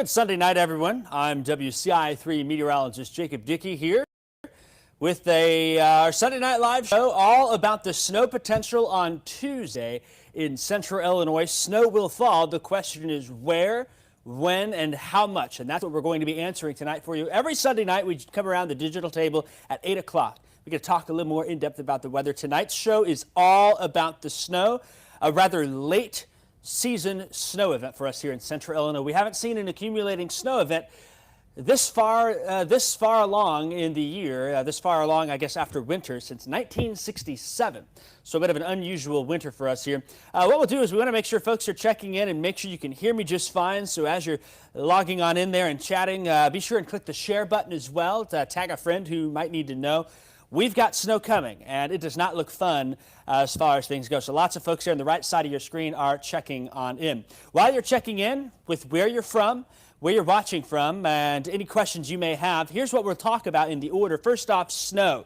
Good Sunday night, everyone. I'm WCIA 3 meteorologist Jacob Dickey here with our Sunday Night Live show all about the snow potential on Tuesday in central Illinois. Snow will fall. The question is where, when, and how much. And that's what we're going to be answering tonight for you. Every Sunday night, we come around the digital table at 8 o'clock. We're going to talk a little more in depth about the weather. Tonight's show is all about the snow, a rather late season snow event for us here in central Illinois. We haven't seen an accumulating snow event this far along in the year, this far along, I guess, after winter since 1967. So a bit of an unusual winter for us here. What we'll do is we want to make sure folks are checking in and make sure you can hear me just fine. So as you're logging on in there and chatting, be sure and click the share button as well to tag a friend who might need to know. We've got snow coming, and it does not look fun as far as things go. So lots of folks here on the right side of your screen are checking on in. While you're checking in with where you're from, where you're watching from, and any questions you may have, here's what we'll talk about in the order. First off, snow.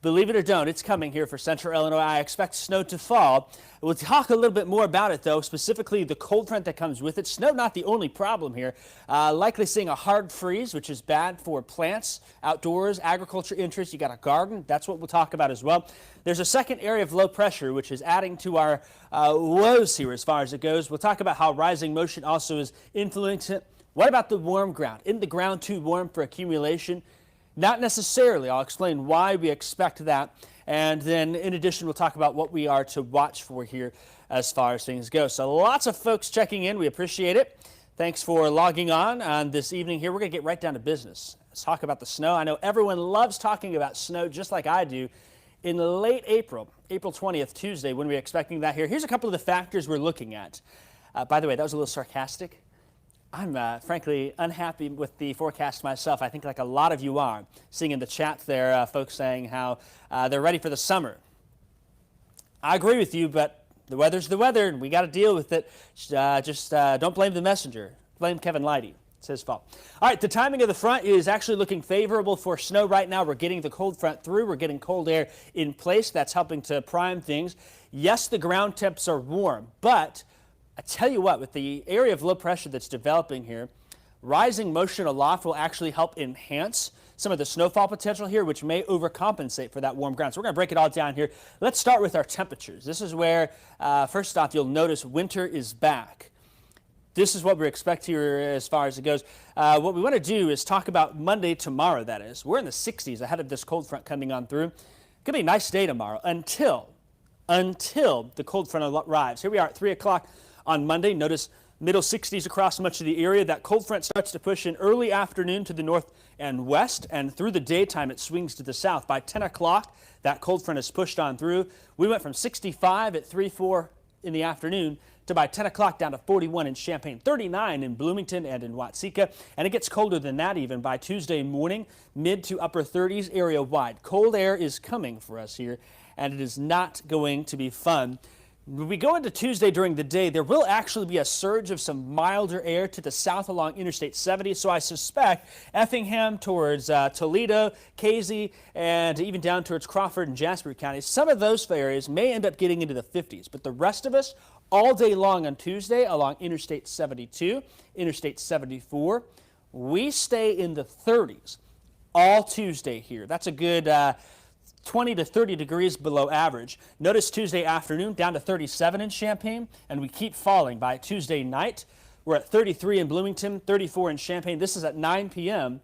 Believe it or don't, it's coming here for central Illinois. I expect snow to fall. We'll talk a little bit more about it, though, specifically the cold front that comes with it. Snow not the only problem here. Likely seeing a hard freeze, which is bad for plants, outdoors, agriculture interests. You got a garden. That's what we'll talk about as well. There's a second area of low pressure, which is adding to our woes here as far as it goes. We'll talk about how rising motion also is influencing it. What about the warm ground? Isn't the ground too warm for accumulation? Not necessarily. I'll explain why we expect that. And then in addition, we'll talk about what we are to watch for here as far as things go. So lots of folks checking in. We appreciate it. Thanks for logging on this evening here. We're going to get right down to business. Let's talk about the snow. I know everyone loves talking about snow just like I do. In late April, April 20th, Tuesday, when we're expecting that here, here's a couple of the factors we're looking at. By the way, that was a little sarcastic. I'm frankly unhappy with the forecast myself. I think like a lot of you are. Seeing in the chat there, folks saying how they're ready for the summer. I agree with you, but the weather's the weather, and we got to deal with it. Just don't blame the messenger. Blame Kevin Leidy. It's his fault. All right, the timing of the front is actually looking favorable for snow right now. We're getting the cold front through. We're getting cold air in place. That's helping to prime things. Yes, the ground temps are warm, but I tell you what, with the area of low pressure that's developing here, rising motion aloft will actually help enhance some of the snowfall potential here, which may overcompensate for that warm ground. So we're going to break it all down here. Let's start with our temperatures. This is where, first off, you'll notice winter is back. This is what we expect here as far as it goes. What we want to do is talk about Monday, tomorrow, that is. We're in the 60s ahead of this cold front coming on through. It's going to be a nice day tomorrow until the cold front arrives. Here we are at 3 o'clock. On Monday, notice middle 60s across much of the area. That cold front starts to push in early afternoon to the north and west, and through the daytime it swings to the south. By 10 o'clock, that cold front is pushed on through. We went from 65 at 3-4 in the afternoon to by 10 o'clock down to 41 in Champaign, 39 in Bloomington and in Watsika, and it gets colder than that even by Tuesday morning, mid to upper 30s area wide. Cold air is coming for us here, and it is not going to be fun. When we go into Tuesday during the day, there will actually be a surge of some milder air to the south along Interstate 70. So I suspect Effingham towards Toledo, Casey, and even down towards Crawford and Jasper counties, some of those areas may end up getting into the 50s. But the rest of us, all day long on Tuesday along Interstate 72, Interstate 74, we stay in the 30s all Tuesday here. That's a good 20 to 30 degrees below average. Notice Tuesday afternoon down to 37 in Champaign, and we keep falling. By Tuesday night, we're at 33 in Bloomington, 34 in Champaign. This is at 9 p.m.,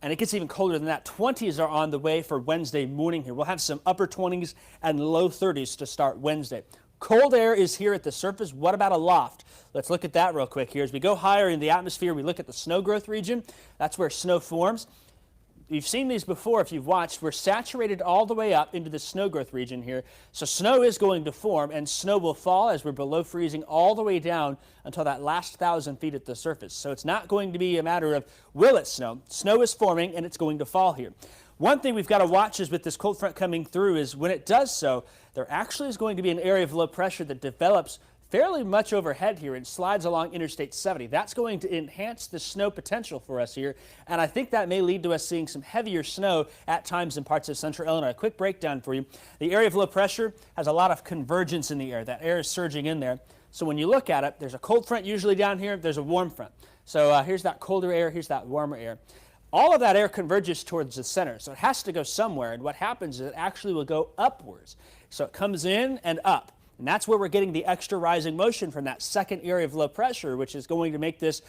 and it gets even colder than that. 20s are on the way for Wednesday morning here. We'll have some upper 20s and low 30s to start Wednesday. Cold air is here at the surface. What about aloft? Let's look at that real quick here. As we go higher in the atmosphere, we look at the snow growth region. That's where snow forms. You've seen these before if you've watched. We're saturated all the way up into the snow growth region here. So snow is going to form, and snow will fall as we're below freezing all the way down until that last 1,000 feet at the surface. So it's not going to be a matter of will it snow. Snow is forming, and it's going to fall here. One thing we've got to watch is with this cold front coming through is when it does so, there actually is going to be an area of low pressure that develops fairly much overhead here and slides along Interstate 70. That's going to enhance the snow potential for us here, and I think that may lead to us seeing some heavier snow at times in parts of central Illinois. A quick breakdown for you. The area of low pressure has a lot of convergence in the air. That air is surging in there. So when you look at it, there's a cold front usually down here, there's a warm front. So here's that colder air, here's that warmer air. All of that air converges towards the center, so it has to go somewhere, and what happens is it actually will go upwards. So it comes in and up, and that's where we're getting the extra rising motion from that second area of low pressure, which is going to make this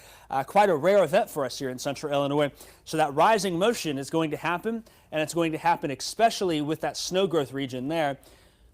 quite a rare event for us here in central Illinois. So that rising motion is going to happen, and it's going to happen especially with that snow growth region there.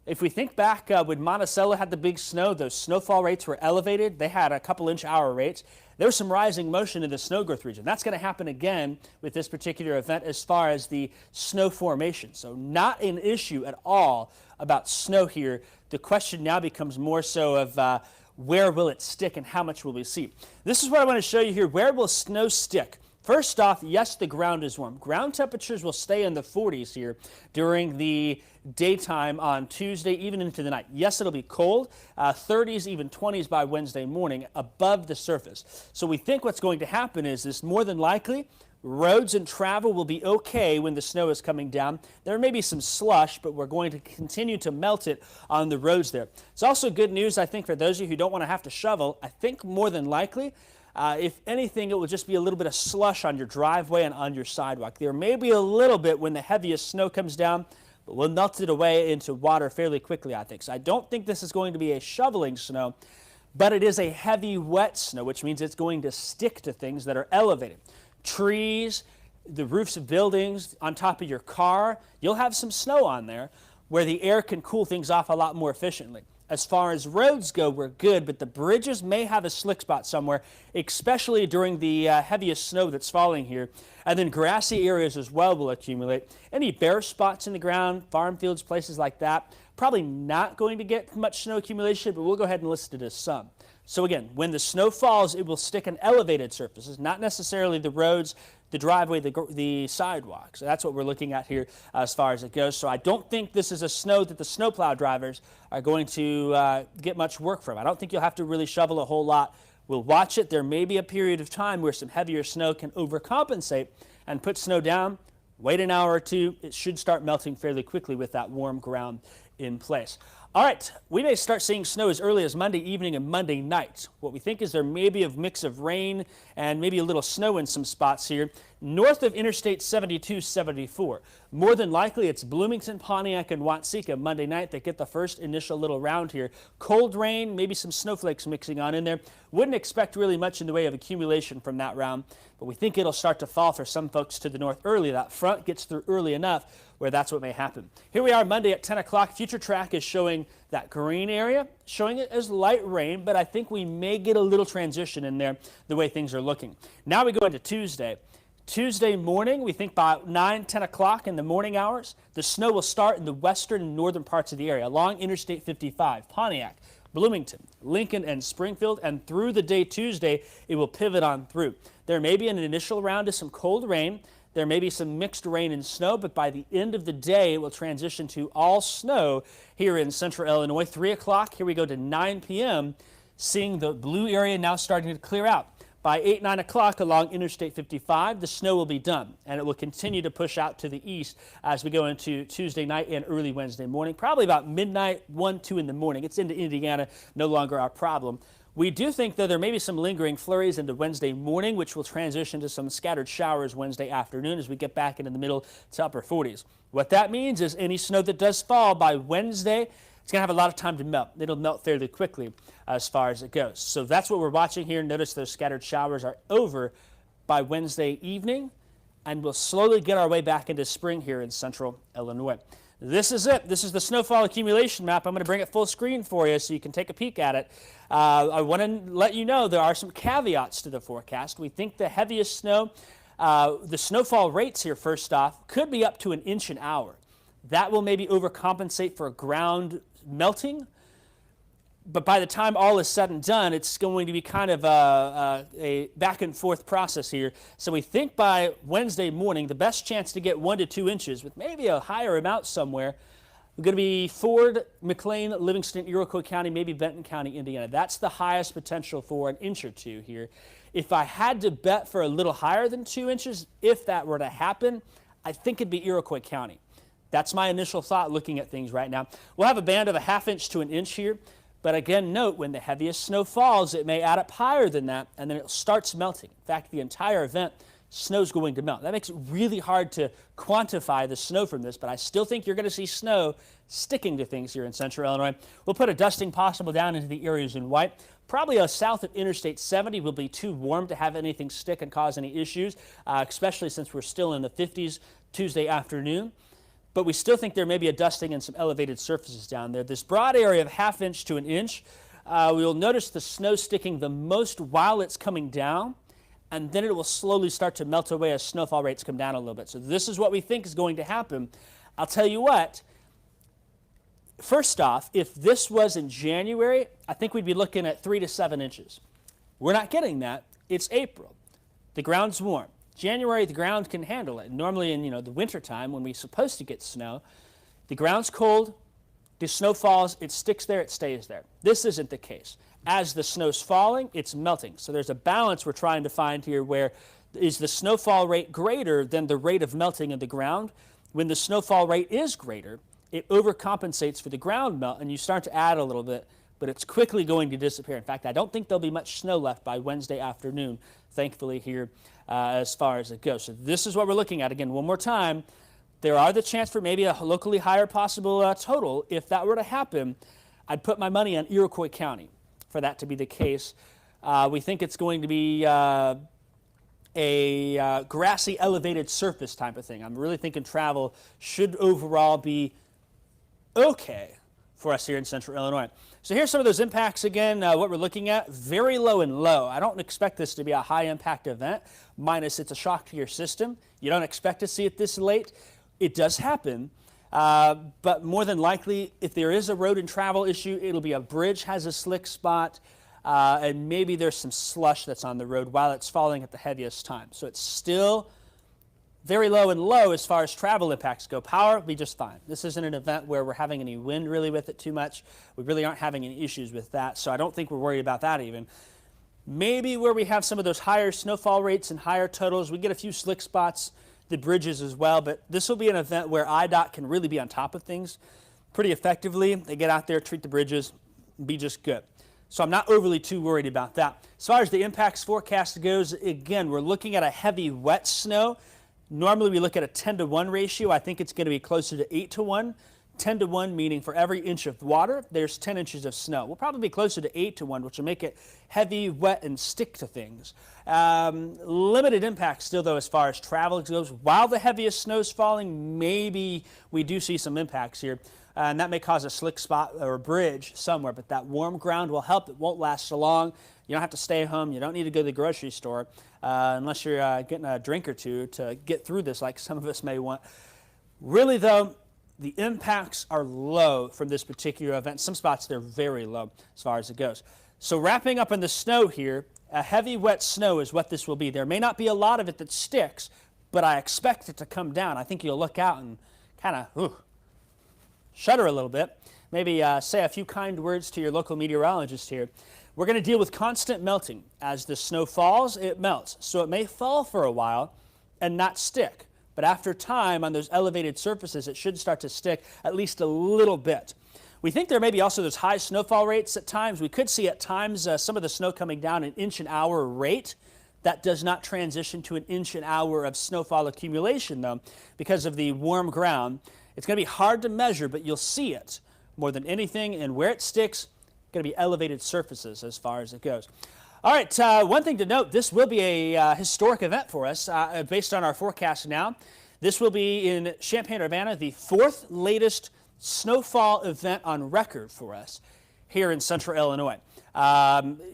If we think back when Monticello had the big snow, those snowfall rates were elevated. They had a couple inch hour rates. There was some rising motion in the snow growth region. That's going to happen again with this particular event as far as the snow formation. So not an issue at all about snow here. The question now becomes more so of where will it stick and how much will we see. This is what I want to show you here. Where will snow stick? First off, yes, the ground is warm. Ground temperatures will stay in the 40s here during the daytime on Tuesday, even into the night. Yes, it'll be cold, 30s, even 20s by Wednesday morning above the surface. So we think what's going to happen is this more than likely roads and travel will be okay when the snow is coming down. There may be some slush, but we're going to continue to melt it on the roads there. It's also good news, I think, for those of you who don't want to have to shovel. I think more than likely, if anything, it will just be a little bit of slush on your driveway and on your sidewalk. There may be a little bit when the heaviest snow comes down, but we'll melt it away into water fairly quickly, I think. So I don't think this is going to be a shoveling snow, but it is a heavy, wet snow, which means it's going to stick to things that are elevated. Trees, the roofs of buildings, on top of your car, you'll have some snow on there where the air can cool things off a lot more efficiently. As far as roads go, we're good, but the bridges may have a slick spot somewhere, especially during the heaviest snow that's falling here. And then grassy areas as well will accumulate. Any bare spots in the ground, farm fields, places like that, probably not going to get much snow accumulation, but we'll go ahead and list it as some. So again, when the snow falls, it will stick on elevated surfaces, not necessarily the roads, the driveway, the sidewalk. So that's what we're looking at here as far as it goes. So I don't think this is a snow that the snowplow drivers are going to get much work from. I don't think you'll have to really shovel a whole lot. We'll watch it. There may be a period of time where some heavier snow can overcompensate and put snow down. Wait an hour or two. It should start melting fairly quickly with that warm ground in place. All right, we may start seeing snow as early as Monday evening and Monday night. What we think is there may be a mix of rain and maybe a little snow in some spots here north of Interstate 72-74. More than likely, it's Bloomington, Pontiac, and Watseka Monday night that get the first initial little round here. Cold rain, maybe some snowflakes mixing on in there. Wouldn't expect really much in the way of accumulation from that round, but we think it'll start to fall for some folks to the north early. That front gets through early enough where that's what may happen. Here we are Monday at 10 o'clock. Future track is showing that green area, showing it as light rain, but I think we may get a little transition in there the way things are looking. Now we go into Tuesday. Tuesday morning, we think by 9, 10 o'clock in the morning hours, the snow will start in the western and northern parts of the area along Interstate 55, Pontiac, Bloomington, Lincoln, and Springfield, and through the day Tuesday, it will pivot on through. There may be an initial round of some cold rain. There may be some mixed rain and snow, but by the end of the day, it will transition to all snow here in central Illinois. 3 o'clock, here we go to 9 p.m., seeing the blue area now starting to clear out. By 8, 9 o'clock along Interstate 55, the snow will be done, and it will continue to push out to the east as we go into Tuesday night and early Wednesday morning, probably about midnight, 1, 2 in the morning. It's into Indiana, no longer our problem. We do think, though, there may be some lingering flurries into Wednesday morning, which will transition to some scattered showers Wednesday afternoon as we get back into the middle to upper 40s. What that means is any snow that does fall by Wednesday, it's going to have a lot of time to melt. It'll melt fairly quickly as far as it goes. So that's what we're watching here. Notice those scattered showers are over by Wednesday evening, and we'll slowly get our way back into spring here in central Illinois. This is it. This is the snowfall accumulation map. I'm going to bring it full screen for you so you can take a peek at it. I want to let you know there are some caveats to the forecast. We think the heaviest snow, the snowfall rates here, first off, could be up to 1 inch an hour. That will maybe overcompensate for ground melting, but by the time all is said and done, it's going to be kind of a back and forth process here. So we think by Wednesday morning, the best chance to get 1 to 2 inches with maybe a higher amount somewhere, we're going to be Ford, McLean, Livingston, Iroquois County, maybe Benton County, Indiana. That's the highest potential for 1 inch or 2 here. If I had to bet for a little higher than 2 inches, if that were to happen, I think it'd be Iroquois County. That's my initial thought looking at things right now. We'll have a band of a 1/2 inch to 1 inch here, But again, note, when the heaviest snow falls, it may add up higher than that, and then it starts melting. In fact, the entire event, snow's going to melt. That makes it really hard to quantify the snow from this, but I still think you're going to see snow sticking to things here in central Illinois. We'll put a dusting possible down into the areas in white. Probably south of Interstate 70 will be too warm to have anything stick and cause any issues, especially since we're still in the 50s Tuesday afternoon. But we still think there may be a dusting and some elevated surfaces down there. This broad area of ½ inch to 1 inch, we'll notice the snow sticking the most while it's coming down, and then it will slowly start to melt away as snowfall rates come down a little bit. So this is what we think is going to happen. I'll tell you what, first off, if this was in January, I think we'd be looking at 3 to 7 inches. We're not getting that. It's April. The ground's warm. January, the ground can handle it. Normally in the wintertime when we're supposed to get snow, the ground's cold, the snow falls, it sticks there, it stays there. This isn't the case. As the snow's falling, it's melting. So there's a balance we're trying to find here where is the snowfall rate greater than the rate of melting in the ground? When the snowfall rate is greater, it overcompensates for the ground melt and you start to add a little bit, but it's quickly going to disappear. In fact, I don't think there'll be much snow left by Wednesday afternoon, thankfully here as far as it goes. So this is what we're looking at. Again, one more time, there are the chance for maybe a locally higher possible total. If that were to happen, I'd put my money on Iroquois County for that to be the case. We think it's going to be a grassy elevated surface type of thing. I'm really thinking travel should overall be okay for us here in central Illinois. So here's some of those impacts again, what we're looking at, very low and low. I don't expect this to be a high impact event, minus it's a shock to your system. You don't expect to see it this late. It does happen, but more than likely, if there is a road and travel issue, it'll be a bridge has a slick spot, and maybe there's some slush that's on the road while it's falling at the heaviest time. So it's still very low and low as far as travel impacts go. Power will be just fine. This isn't an event where we're having any wind really with it too much. We really aren't having any issues with that, so I don't think we're worried about that even. Maybe where we have some of those higher snowfall rates and higher totals, we get a few slick spots, the bridges as well, but this will be an event where IDOT can really be on top of things pretty effectively. They get out there, treat the bridges, be just good. So I'm not overly too worried about that. As far as the impacts forecast goes, again, we're looking at a heavy wet snow. Normally we look at a 10 to 1 ratio. I think it's going to be closer to 8 to 1. 10 to 1 meaning for every inch of water, there's 10 inches of snow. We'll probably be closer to 8 to 1, which will make it heavy, wet, and stick to things. Limited impact still, though, as far as travel goes. While the heaviest snow is falling, maybe we do see some impacts here. And that may cause a slick spot or a bridge somewhere, but that warm ground will help. It won't last so long. You don't have to stay home. You don't need to go to the grocery store unless you're getting a drink or two to get through this like some of us may want. Really, though, the impacts are low from this particular event. Some spots they're very low as far as it goes. So wrapping up in the snow here, a heavy wet snow is what this will be. There may not be a lot of it that sticks, but I expect it to come down. I think you'll look out and kind of shudder a little bit. Maybe say a few kind words to your local meteorologist here. We're going to deal with constant melting. As the snow falls, it melts. So it may fall for a while and not stick. But after time, on those elevated surfaces, it should start to stick at least a little bit. We think there may be also those high snowfall rates at times. We could see at times some of the snow coming down an inch an hour rate. That does not transition to an inch an hour of snowfall accumulation, though, because of the warm ground. It's going to be hard to measure, but you'll see it more than anything. And where it sticks, going to be elevated surfaces as far as it goes. All right, one thing to note, this will be a historic event for us based on our forecast now. This will be in Champaign-Urbana, the 4th latest snowfall event on record for us here in central Illinois.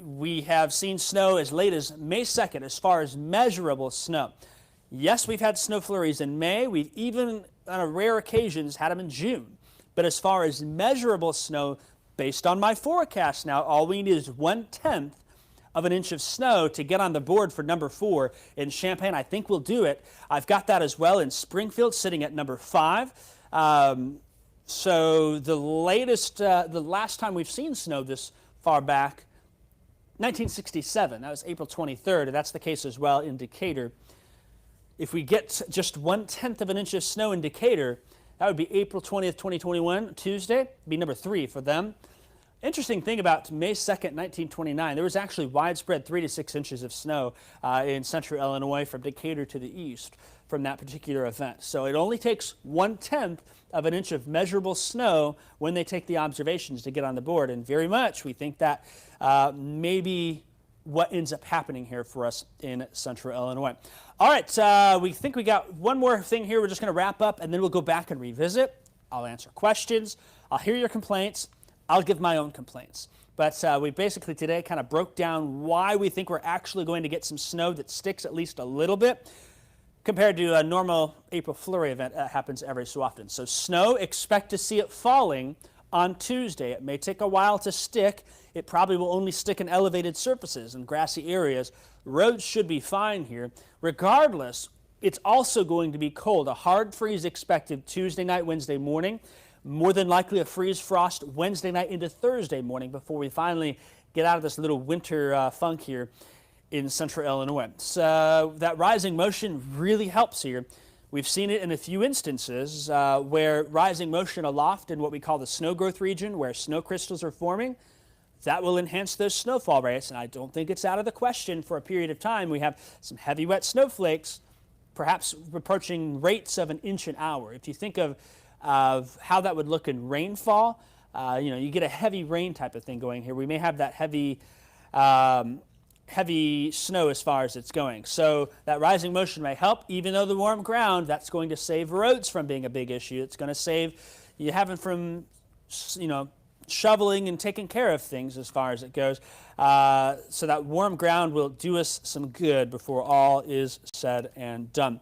We have seen snow as late as May 2nd as far as measurable snow. Yes, we've had snow flurries in May. We've even, on rare occasions, had them in June. But as far as measurable snow, based on my forecast now, all we need is 1/10 of an inch of snow to get on the board for number 4 in Champaign. I think we'll do it. I've got that as well in Springfield, sitting at number 5. So the last time we've seen snow this far back, 1967. That was April 23rd, and that's the case as well in Decatur. If we get just 1/10 of an inch of snow in Decatur, that would be April 20th, 2021, Tuesday. It'd be number 3 for them. Interesting thing about May 2nd, 1929, there was actually widespread 3 to 6 inches of snow in central Illinois from Decatur to the east from that particular event. So it only takes 1/10 of an inch of measurable snow when they take the observations to get on the board. And very much we think that may be what ends up happening here for us in central Illinois. All right, we think we got one more thing here. We're just going to wrap up, and then we'll go back and revisit. I'll answer questions. I'll hear your complaints. I'll give my own complaints. But we basically today kind of broke down why we think we're actually going to get some snow that sticks at least a little bit compared to a normal April flurry event that happens every so often. So snow, expect to see it falling on Tuesday. It may take a while to stick. It probably will only stick in elevated surfaces and grassy areas. Roads should be fine here. Regardless, it's also going to be cold. A hard freeze expected Tuesday night, Wednesday morning. More than likely a freeze frost Wednesday night into Thursday morning before we finally get out of this little winter funk here in central Illinois. So that rising motion really helps here. We've seen it in a few instances where rising motion aloft in what we call the snow growth region, where snow crystals are forming, that will enhance those snowfall rates. And I don't think it's out of the question for a period of time. We have some heavy wet snowflakes, perhaps approaching rates of 1 inch an hour. If you think of how that would look in rainfall, you get a heavy rain type of thing going here. We may have that heavy snow as far as it's going. So that rising motion may help, even though the warm ground, that's going to save roads from being a big issue. It's going to save you having from, shoveling and taking care of things as far as it goes. So that warm ground will do us some good before all is said and done.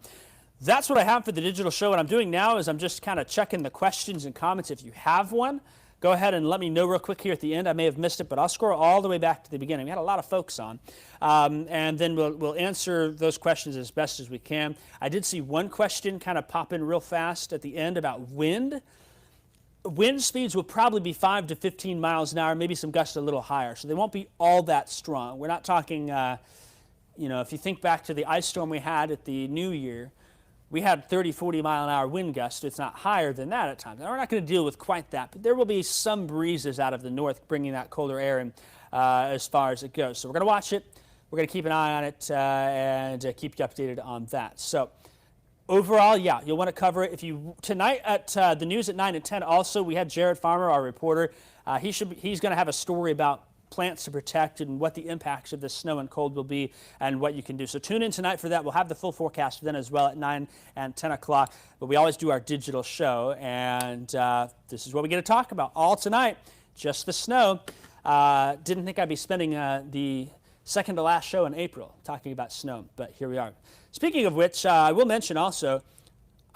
That's what I have for the digital show. What I'm doing now is I'm just kind of checking the questions and comments. If you have one, go ahead and let me know real quick here at the end. I may have missed it, but I'll scroll all the way back to the beginning. We had a lot of folks on, and then we'll answer those questions as best as we can. I did see one question kind of pop in real fast at the end about wind. Wind speeds will probably be 5 to 15 miles an hour, maybe some gusts a little higher, so they won't be all that strong. We're not talking, if you think back to the ice storm we had at the New Year, we had 30, 40 mile an hour wind gusts. It's not higher than that at times. Now, we're not going to deal with quite that, but there will be some breezes out of the north bringing that colder air in as far as it goes. So we're going to watch it. We're going to keep an eye on it and keep you updated on that. So overall, yeah, you'll want to cover it. Tonight at the news at 9 and 10 also, we had Jared Farmer, our reporter. He's going to have a story about plants to protect and what the impacts of the snow and cold will be and what you can do. So tune in tonight for that. We'll have the full forecast then as well at 9 and 10 o'clock. But we always do our digital show, and this is what we get to talk about all tonight, just the snow. Didn't think I'd be spending the second to last show in April talking about snow, but here we are. Speaking of which, I will mention also,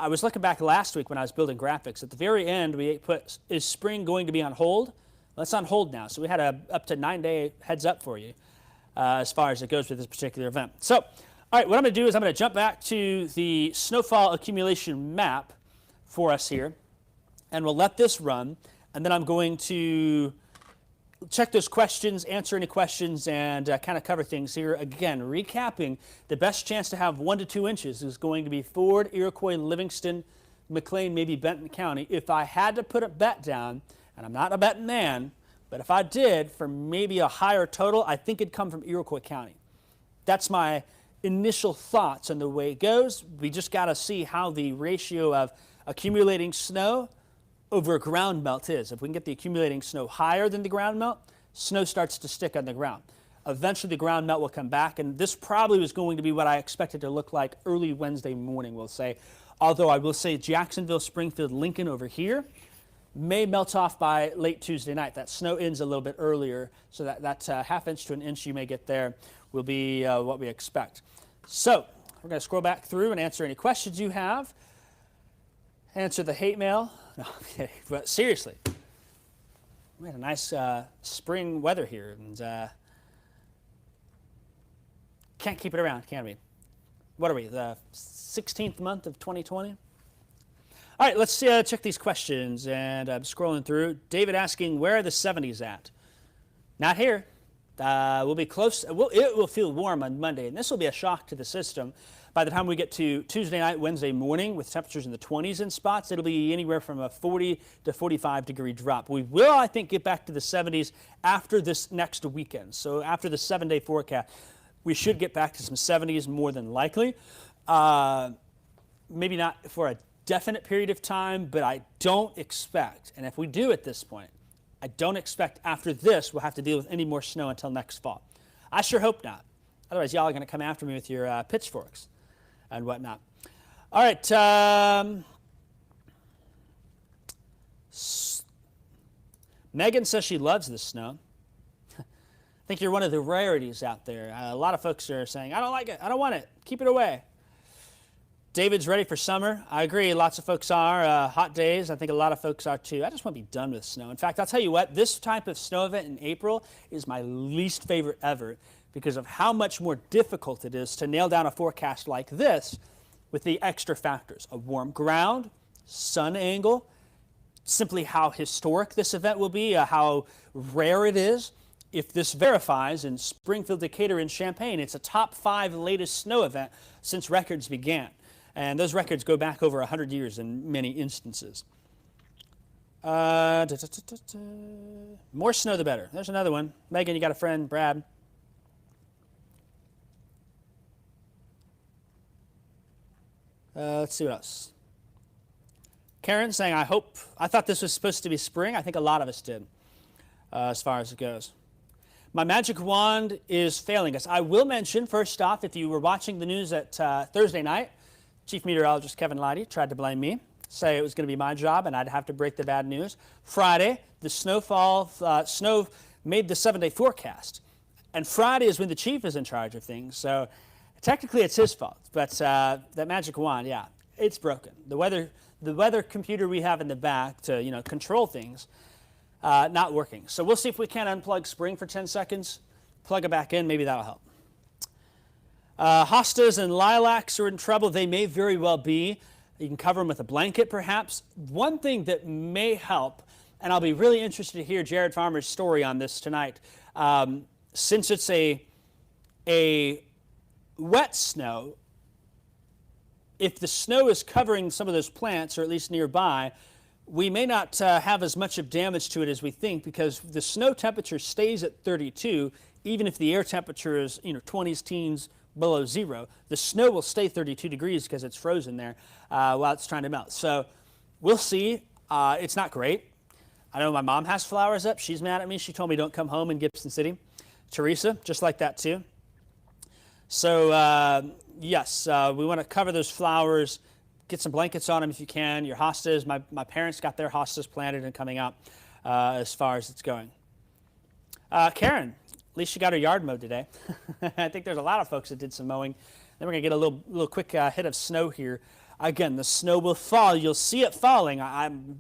I was looking back last week when I was building graphics. At the very end, we put, is spring going to be on hold? Well, it's on hold now, so we had a up to 9-day heads up for you as far as it goes with this particular event. So, all right, what I'm going to do is I'm going to jump back to the Snowfall Accumulation Map for us here, and we'll let this run, and then I'm going to check those questions, answer any questions, and kind of cover things here. Again, recapping, the best chance to have 1 to 2 inches is going to be Ford, Iroquois, Livingston, McLean, maybe Benton County. If I had to put a bet down, and I'm not a betting man, but if I did, for maybe a higher total, I think it'd come from Iroquois County. That's my initial thoughts on the way it goes. We just got to see how the ratio of accumulating snow over ground melt is. If we can get the accumulating snow higher than the ground melt, snow starts to stick on the ground. Eventually the ground melt will come back, and this probably was going to be what I expected to look like early Wednesday morning, we'll say. Although I will say Jacksonville, Springfield, Lincoln over here may melt off by late Tuesday night. That snow ends a little bit earlier, so that half inch to an inch you may get there will be what we expect. So we're going to scroll back through and answer any questions you have. Answer the hate mail. No, I'm kidding. But seriously, we had a nice spring weather here, and can't keep it around, can we? What are we, the 16th month of 2020? All right, let's check these questions, and I'm scrolling through. David asking, where are the 70s at? Not here. We'll be close. It will feel warm on Monday, and this will be a shock to the system. By the time we get to Tuesday night, Wednesday morning, with temperatures in the 20s in spots, it'll be anywhere from a 40 to 45 degree drop. We will, I think, get back to the 70s after this next weekend. So after the 7-day forecast, we should get back to some 70s more than likely. Maybe not for a definite period of time, but I don't expect, and if we do at this point, I don't expect after this we'll have to deal with any more snow until next fall. I sure hope not. Otherwise, y'all are going to come after me with your pitchforks and whatnot. All right. Megan says she loves the snow. I think you're one of the rarities out there. A lot of folks are saying, I don't like it. I don't want it. Keep it away. David's ready for summer. I agree. Lots of folks are. Hot days. I think a lot of folks are too. I just want to be done with snow. In fact, I'll tell you what, this type of snow event in April is my least favorite ever because of how much more difficult it is to nail down a forecast like this with the extra factors. A warm ground, sun angle, simply how historic this event will be, how rare it is. If this verifies in Springfield, Decatur, and Champaign, it's a top 5 latest snow event since records began. And those records go back over 100 years in many instances. More snow, the better. There's another one. Megan, you got a friend, Brad. Let's see what else. Karen saying, I thought this was supposed to be spring. I think a lot of us did, as far as it goes. My magic wand is failing us. I will mention, first off, if you were watching the news at Thursday night, Chief Meteorologist Kevin Leidy tried to blame me, say it was going to be my job and I'd have to break the bad news. Friday, the snow made the 7-day forecast. And Friday is when the chief is in charge of things. So technically it's his fault. But that magic wand, yeah, it's broken. The weather computer we have in the back to control things, not working. So we'll see if we can unplug spring for 10 seconds, plug it back in, maybe that'll help. Hostas and lilacs are in trouble. They may very well be. You can cover them with a blanket, perhaps. One thing that may help, and I'll be really interested to hear Jared Farmer's story on this tonight, since it's a wet snow, if the snow is covering some of those plants, or at least nearby, we may not have as much of damage to it as we think because the snow temperature stays at 32, even if the air temperature is 20s, teens, below zero. The snow will stay 32 degrees because it's frozen there while it's trying to melt. So we'll see. It's not great. I know my mom has flowers up. She's mad at me. She told me don't come home in Gibson City. Teresa, just like that too. So yes, we want to cover those flowers, get some blankets on them if you can. Your hostas, my parents got their hostas planted and coming out as far as it's going. Karen, at least she got her yard mowed today. I think there's a lot of folks that did some mowing. Then we're going to get a little quick hit of snow here. Again, the snow will fall. You'll see it falling. I'm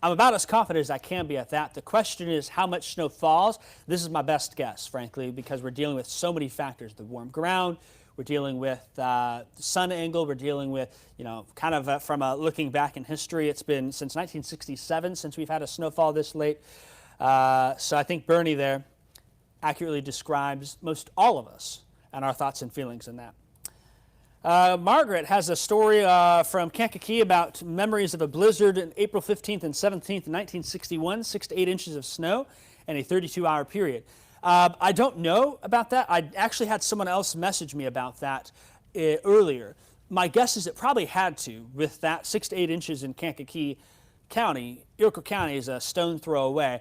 about as confident as I can be at that. The question is how much snow falls. This is my best guess, frankly, because we're dealing with so many factors. The warm ground, we're dealing with the sun angle, we're dealing with, kind of from looking back in history, it's been since 1967 since we've had a snowfall this late. So I think Bernie there accurately describes most all of us and our thoughts and feelings in that. Margaret has a story from Kankakee about memories of a blizzard on April 15th and 17th, 1961, 6 to 8 inches of snow in a 32-hour period. I don't know about that. I actually had someone else message me about that earlier. My guess is it probably had to, with that 6 to 8 inches in Kankakee County. Iroquois County is a stone throw away.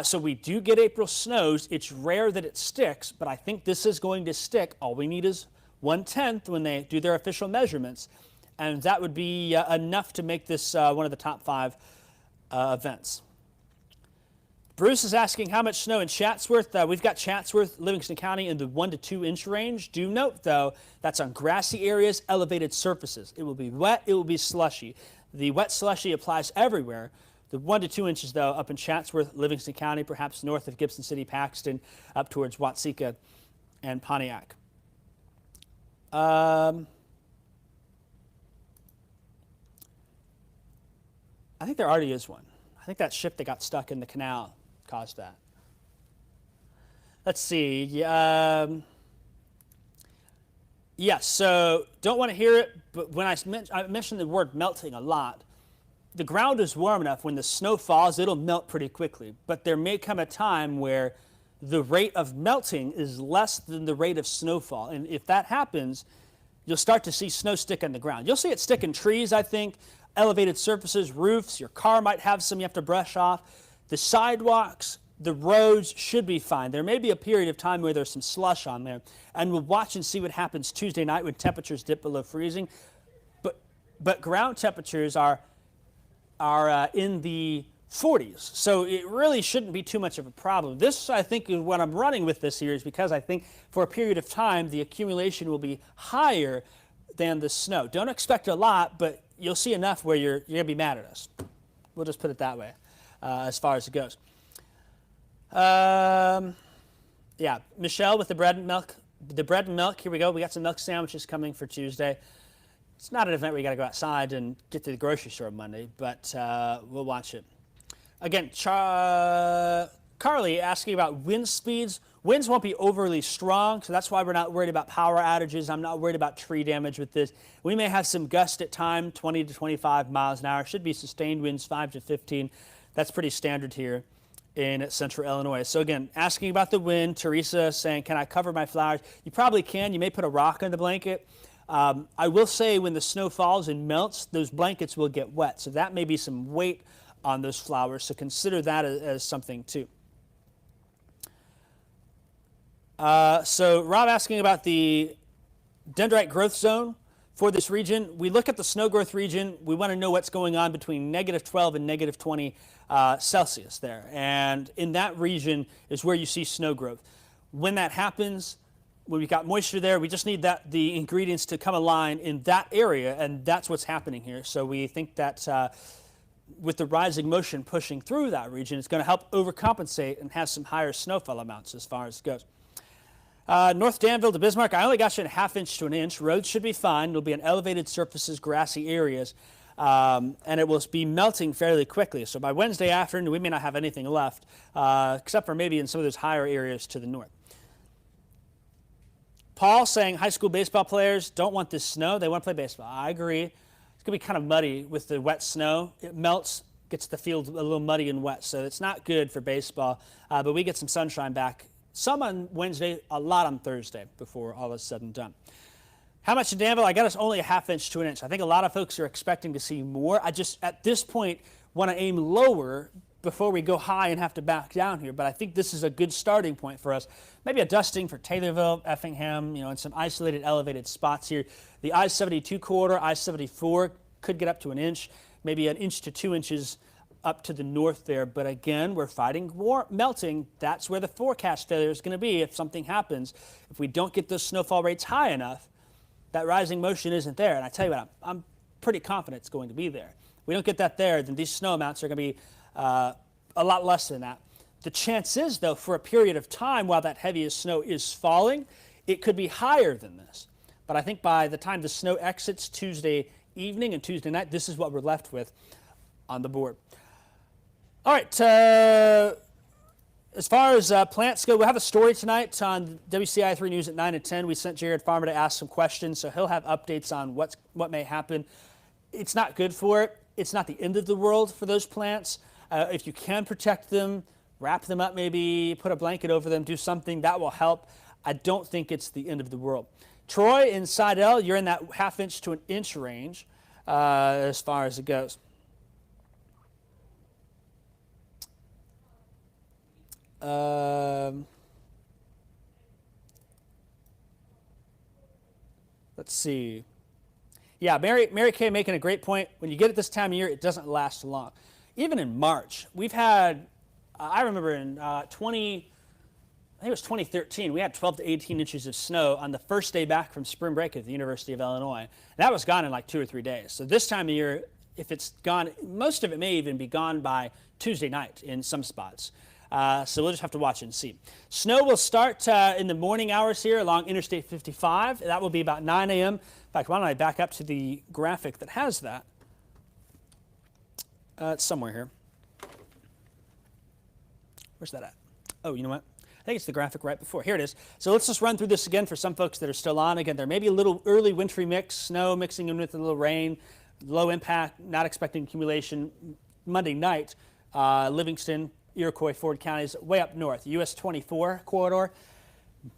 So we do get April snows. It's rare that it sticks, but I think this is going to stick. All we need is 1/10 when they do their official measurements, and that would be enough to make this one of the top 5 events. Bruce is asking how much snow in Chatsworth. We've got Chatsworth, Livingston County in the 1 to 2 inch range. Do note, though, that's on grassy areas, elevated surfaces. It will be wet. It will be slushy. The wet slushy applies everywhere. The 1 to 2 inches, though, up in Chatsworth, Livingston County, perhaps north of Gibson City, Paxton, up towards Watseka and Pontiac. I think there already is one. I think that ship that got stuck in the canal caused that. Let's see. Yes, so don't want to hear it, but when I mentioned the word melting a lot, the ground is warm enough when the snow falls, it'll melt pretty quickly. But there may come a time where the rate of melting is less than the rate of snowfall. And if that happens, you'll start to see snow stick in the ground. You'll see it stick in trees, I think, elevated surfaces, roofs. Your car might have some you have to brush off. The sidewalks, the roads should be fine. There may be a period of time where there's some slush on there, and we'll watch and see what happens Tuesday night when temperatures dip below freezing. But ground temperatures are in the 40s, so it really shouldn't be too much of a problem. This, I think, is what I'm running with this year, is because I think for a period of time the accumulation will be higher than the snow. Don't expect a lot, but you'll see enough where you're going to be mad at us. We'll just put it that way, as far as it goes. Yeah, Michelle with the bread and milk. The bread and milk, here we go. We got some milk sandwiches coming for Tuesday. It's not an event where you got to go outside and get to the grocery store Monday, but we'll watch it. Again, Carly asking about wind speeds. Winds won't be overly strong, so that's why we're not worried about power outages. I'm not worried about tree damage with this. We may have some gust at time, 20 to 25 miles an hour. Should be sustained winds, 5 to 15. That's pretty standard here in central Illinois. So again, asking about the wind, Teresa saying, can I cover my flowers? You probably can. You may put a rock on the blanket. I will say when the snow falls and melts, those blankets will get wet. So that may be some weight on those flowers. So consider that as something too. So Rob asking about the dendrite growth zone for this region. We look at the snow growth region. We want to know what's going on between -12 and -20 Celsius there. And in that region is where you see snow growth. When that happens, when we've got moisture there, we just need the ingredients to come align in that area, and that's what's happening here. So we think that with the rising motion pushing through that region, it's going to help overcompensate and have some higher snowfall amounts as far as it goes. North Danville to Bismarck, I only got you a ½ inch to an inch. Roads should be fine. It'll be on elevated surfaces, grassy areas, and it will be melting fairly quickly. So by Wednesday afternoon, we may not have anything left, except for maybe in some of those higher areas to the north. Paul saying high school baseball players don't want this snow. They want to play baseball. I agree. It's going to be kind of muddy with the wet snow. It melts, gets the field a little muddy and wet, so it's not good for baseball. But we get some sunshine back. Some on Wednesday, a lot on Thursday before all is said and done. How much in Danville? I got us only a ½ inch to an inch. I think a lot of folks are expecting to see more. I just, at this point, want to aim lower before we go high and have to back down here. But I think this is a good starting point for us. Maybe a dusting for Taylorville, Effingham, and some isolated elevated spots here. The I-72 corridor, I-74 could get up to an inch, maybe an inch to 2 inches up to the north there. But again, we're fighting melting. That's where the forecast failure is going to be if something happens. If we don't get those snowfall rates high enough, that rising motion isn't there. And I tell you what, I'm pretty confident it's going to be there. If we don't get that there, then these snow amounts are going to be a lot less than that. The chance is, though, for a period of time while that heaviest snow is falling, it could be higher than this. But I think by the time the snow exits Tuesday evening and Tuesday night, this is what we're left with on the board. All right, as far as plants go, we'll have a story tonight on WCIA 3 News at 9 and 10. We sent Jared Farmer to ask some questions, so he'll have updates on what may happen. It's not good for it. It's not the end of the world for those plants. If you can protect them, wrap them up maybe, put a blanket over them, do something, that will help. I don't think it's the end of the world. Troy in Sidell, you're in that ½ inch to an inch range as far as it goes. Let's see. Yeah, Mary Kay making a great point. When you get it this time of year, it doesn't last long. Even in March, we've had, I remember in I think it was 2013, we had 12 to 18 inches of snow on the first day back from spring break at the University of Illinois. And that was gone in like 2 or 3 days. So this time of year, if it's gone, most of it may even be gone by Tuesday night in some spots. So we'll just have to watch and see. Snow will start in the morning hours here along Interstate 55. That will be about 9 a.m. In fact, why don't I back up to the graphic that has that? It's somewhere here. Where's that at? Oh, you know what? I think it's the graphic right before. Here it is. So let's just run through this again for some folks that are still on. Again, there may be a little early wintry mix, snow mixing in with a little rain, low impact, not expecting accumulation. Monday night, Livingston, Iroquois, Ford counties, way up north, US 24 corridor.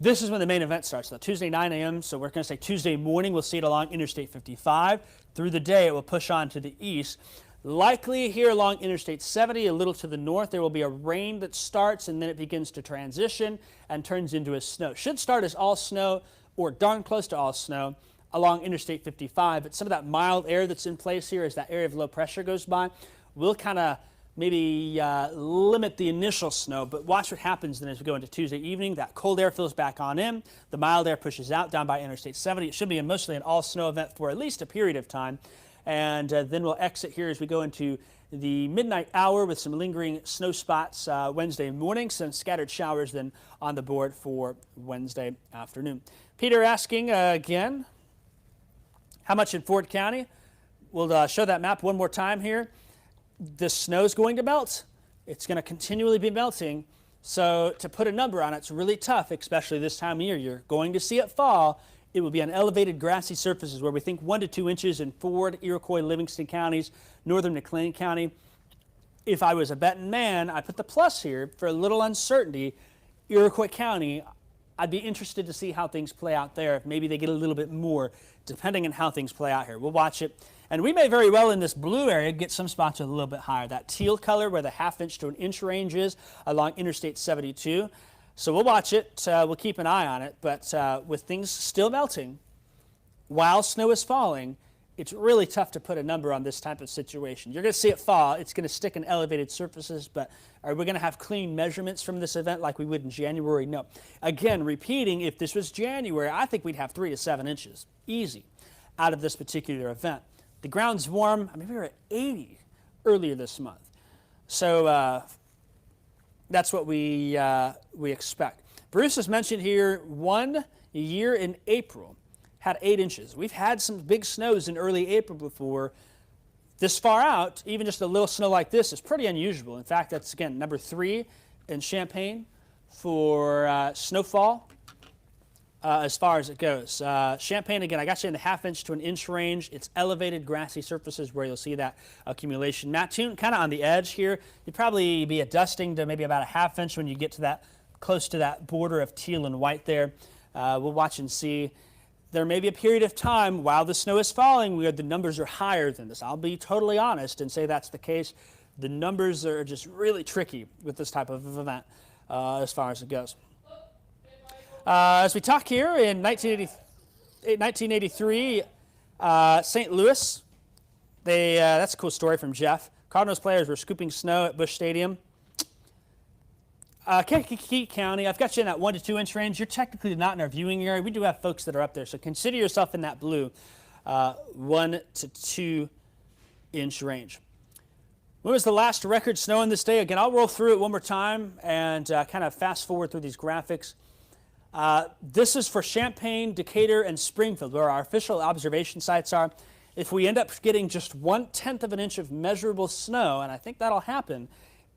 This is when the main event starts, though. Tuesday 9 a.m., so we're going to say Tuesday morning, we'll see it along Interstate 55. Through the day, it will push on to the east. Likely here along Interstate 70, a little to the north, there will be a rain that starts and then it begins to transition and turns into a snow. Should start as all snow or darn close to all snow along Interstate 55, but some of that mild air that's in place here as that area of low pressure goes by will kind of maybe limit the initial snow, but watch what happens then as we go into Tuesday evening. That cold air fills back on in, the mild air pushes out down by Interstate 70. It should be mostly an all snow event for at least a period of time. And then we'll exit here as we go into the midnight hour with some lingering snow spots Wednesday morning, some scattered showers then on the board for Wednesday afternoon. Peter asking again, how much in Ford County? We'll show that map one more time here. The snow's going to melt. It's going to continually be melting. So to put a number on it, it's really tough, especially this time of year. You're going to see it fall. It will be on elevated grassy surfaces where we think 1 to 2 inches in Ford, Iroquois, Livingston counties, northern McLean County. If I was a betting man, I put the plus here for a little uncertainty. Iroquois County, I'd be interested to see how things play out there. If maybe they get a little bit more, depending on how things play out here. We'll watch it. And we may very well in this blue area get some spots a little bit higher. That teal color where the ½ to an inch range is along Interstate 72. So we'll watch it, we'll keep an eye on it, but with things still melting while snow is falling, it's really tough to put a number on this type of situation. You're going to see it fall, it's going to stick in elevated surfaces, but are we going to have clean measurements from this event like we would in January? No. Again, repeating, if this was January, I think we'd have 3 to 7 inches, easy, out of this particular event. The ground's warm, I mean, we were at 80 earlier this month. So, that's what we expect. Bruce has mentioned here 1 year in April had 8 inches. We've had some big snows in early April before. This far out, even just a little snow like this is pretty unusual. In fact, that's, again, number 3 in Champaign for snowfall as far as it goes. Champaign, again, I got you in the ½ inch to an inch range. It's elevated grassy surfaces where you'll see that accumulation. Mattoon, kind of on the edge here. You'd probably be adjusting to maybe about a ½ inch when you get to that, close to that border of teal and white there. We'll watch and see. There may be a period of time while the snow is falling where the numbers are higher than this. I'll be totally honest and say that's the case. The numbers are just really tricky with this type of event as far as it goes. As we talk here in 1983, St. Louis, that's a cool story from Jeff. Cardinals players were scooping snow at Busch Stadium. Kankakee County, I've got you in that 1 to 2 inch range. You're technically not in our viewing area. We do have folks that are up there, so consider yourself in that blue 1 to 2 inch range. When was the last record snow on this day? Again, I'll roll through it one more time and kind of fast forward through these graphics. This is for Champaign, Decatur, and Springfield, where our official observation sites are. If we end up getting just 1/10 of an inch of measurable snow, and I think that'll happen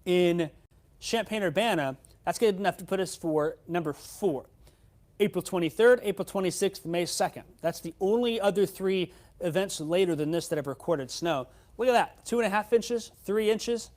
in Champaign-Urbana, that's good enough to put us for number 4. April 23rd, April 26th, May 2nd. That's the only other 3 events later than this that have recorded snow. Look at that, 2½ inches, 3 inches,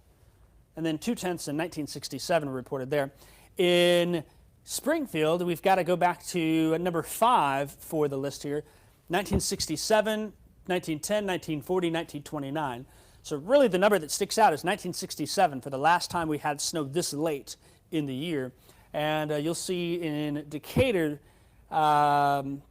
and then 2/10 in 1967 were reported there. In Springfield, we've got to go back to number 5 for the list here. 1967, 1910, 1940, 1929. So really the number that sticks out is 1967 for the last time we had snow this late in the year. And you'll see in Decatur, with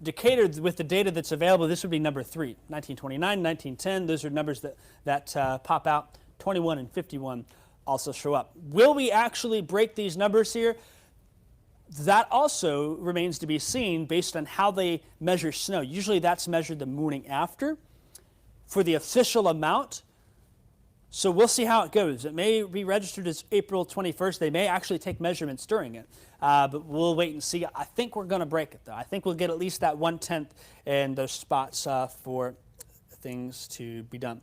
the data that's available, this would be number 3. 1929, 1910, those are numbers that pop out. 21 and 51. Also show up. Will we actually break these numbers here? That also remains to be seen based on how they measure snow. Usually that's measured the morning after for the official amount. So we'll see how it goes. It may be registered as April 21st. They may actually take measurements during it, but we'll wait and see. I think we're going to break it, though. I think we'll get at least that 1/10 in those spots for things to be done.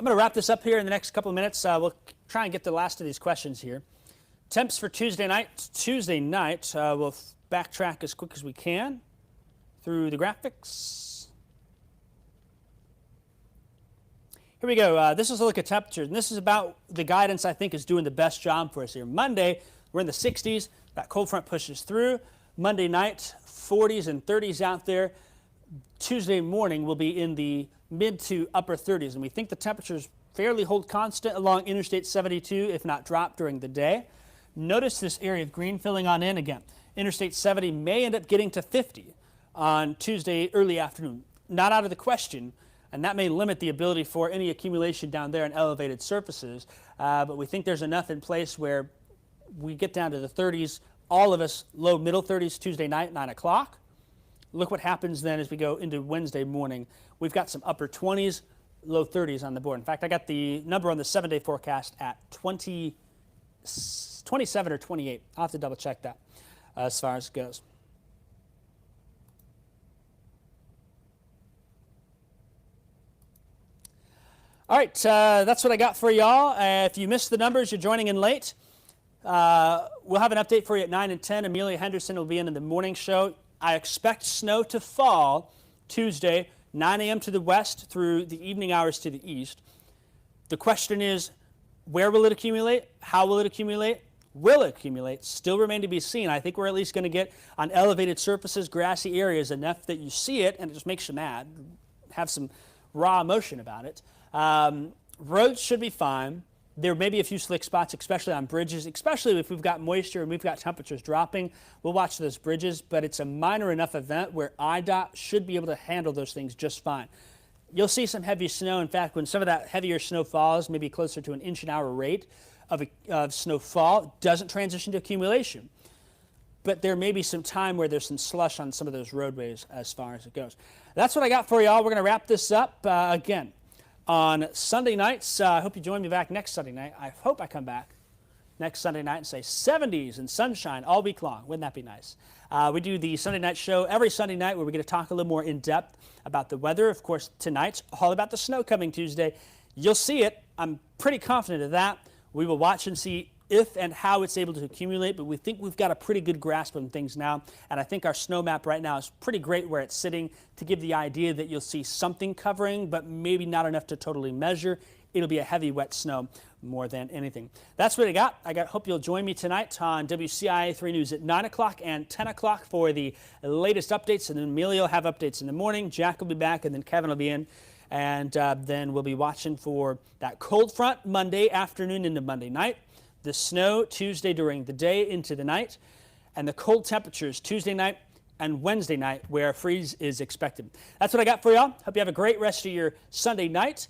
I'm going to wrap this up here in the next couple of minutes. We'll try and get the last of these questions here. Temps for Tuesday night. We'll backtrack as quick as we can through the graphics. Here we go. This is a look at temperatures, and this is about the guidance I think is doing the best job for us here. Monday, we're in the 60s. That cold front pushes through. Monday night, 40s and 30s out there. Tuesday morning will be in the mid to upper 30s, and we think the temperatures fairly hold constant along Interstate 72, if not drop during the day. Notice this area of green filling on in again. Interstate 70 may end up getting to 50 on Tuesday early afternoon. Not out of the question, and that may limit the ability for any accumulation down there in elevated surfaces, but we think there's enough in place where we get down to the 30s, all of us low middle 30s Tuesday night, 9 o'clock. Look what happens then as we go into Wednesday morning. We've got some upper 20s, low 30s on the board. In fact, I got the number on the 7-day forecast at 27 or 28. I'll have to double check that as far as it goes. All right, that's what I got for y'all. If you missed the numbers, you're joining in late. We'll have an update for you at 9 and 10. Amelia Henderson will be in the morning show. I expect snow to fall Tuesday, 9 a.m. to the west through the evening hours to the east. The question is, where will it accumulate? How will it accumulate? Will it accumulate? Still remain to be seen. I think we're at least going to get on elevated surfaces, grassy areas, enough that you see it and it just makes you mad. Have some raw emotion about it. Roads should be fine. There may be a few slick spots, especially on bridges, especially if we've got moisture and we've got temperatures dropping. We'll watch those bridges, but it's a minor enough event where IDOT should be able to handle those things just fine. You'll see some heavy snow. In fact, when some of that heavier snow falls, maybe closer to an inch-an-hour rate of snowfall, doesn't transition to accumulation. But there may be some time where there's some slush on some of those roadways as far as it goes. That's what I got for y'all. We're going to wrap this up again on Sunday nights. I hope you join me back next Sunday night. I hope I come back next Sunday night and say 70s and sunshine all week long. Wouldn't that be nice? We do the Sunday night show every Sunday night where we get to talk a little more in depth about the weather. Of course, tonight's all about the snow coming Tuesday. You'll see it. I'm pretty confident of that. We will watch and see if and how it's able to accumulate, but we think we've got a pretty good grasp on things now, and I think our snow map right now is pretty great where it's sitting to give the idea that you'll see something covering, but maybe not enough to totally measure. It'll be a heavy, wet snow more than anything. That's what I got. Hope you'll join me tonight on WCIA 3 News at 9 o'clock and 10 o'clock for the latest updates, and then Amelia will have updates in the morning. Jack will be back, and then Kevin will be in, and then we'll be watching for that cold front Monday afternoon into Monday night, the snow Tuesday during the day into the night, and the cold temperatures Tuesday night and Wednesday night where a freeze is expected. That's what I got for y'all. Hope you have a great rest of your Sunday night.